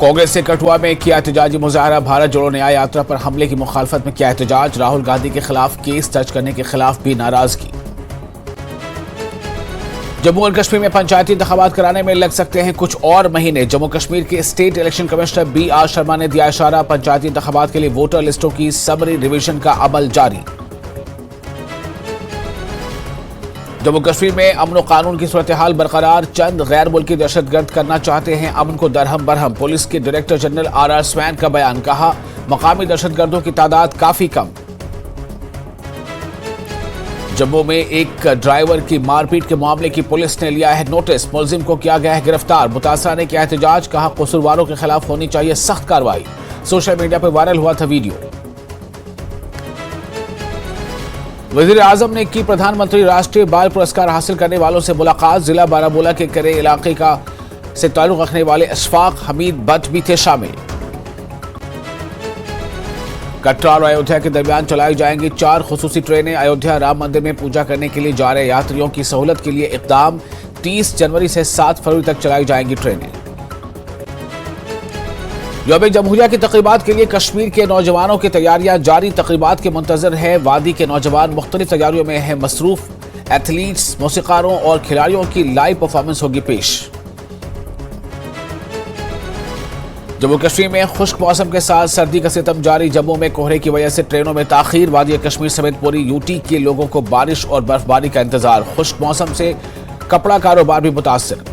कांग्रेस से कठुआ में किया एहतजाजी मुजाहरा। भारत जोड़ो न्याय यात्रा पर हमले की मुखालफत में किया एहतजाज। राहुल गांधी के खिलाफ केस दर्ज करने के खिलाफ भी नाराजगी। जम्मू और कश्मीर में पंचायती इंतखाबात कराने में लग सकते हैं कुछ और महीने। जम्मू कश्मीर के state election commissioner BR Sharma ने दिया इशारा। पंचायती इंतखाबात के लिए वोटर लिस्टों की समरी रिवीजन का अमल जारी। जम्मू कश्मीर में अमन कानून की सूरत हाल बरकरार। चंद गैर मुल्की दहशतगर्द करना चाहते हैं अमन को दरहम बरहम। पुलिस के डायरेक्टर जनरल RR स्वैन का बयान। कहा, मकामी दहशतगर्दों की तादाद काफी कम। जम्मू में एक ड्राइवर की मारपीट के मामले की पुलिस ने लिया है नोटिस। मुलजिम को किया गया है गिरफ्तार। मुतासरा ने किया एहतजाज। कहा, कसूरवारों के खिलाफ होनी चाहिए सख्त कार्रवाई। सोशल मीडिया पर वायरल हुआ था वीडियो। वजीर आजम ने की प्रधानमंत्री राष्ट्रीय बाल पुरस्कार हासिल करने वालों से मुलाकात। जिला बारामूला के करे इलाके से ताल्लुक रखने वाले अशफाक हमीद भट्ट भी थे शामिल। कटरा और अयोध्या के दरमियान चलाई जाएंगी 4 खुसूसी ट्रेनें। अयोध्या राम मंदिर में पूजा करने के लिए जा रहे यात्रियों की सहूलत के लिए इकदाम। 30 जनवरी से 7 फरवरी तक चलाई जाएंगी ट्रेनें। यौम जमहूरिया की तकरीबात के लिए कश्मीर के नौजवानों की तैयारियां जारी। तकरीबात के मुंतजर है वादी के नौजवान। मुख्तलिफ तैयारियों में है मसरूफ। एथलीट्स, मौसीकारों और खिलाड़ियों की लाइव परफॉर्मेंस होगी पेश। जम्मू कश्मीर में खुश्क मौसम के साथ सर्दी का सितम जारी। जम्मू में कोहरे की वजह से ट्रेनों में ताखीर। वादी कश्मीर समेत पूरी UT के लोगों को बारिश और बर्फबारी का इंतजार। खुश्क मौसम से कपड़ा कारोबार भी मुतासिर।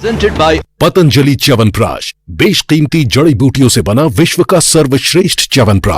Presented by पतंजलि च्यवनप्राश, बेशकीमती जड़ी बूटियों से बना विश्व का सर्वश्रेष्ठ च्यवनप्राश।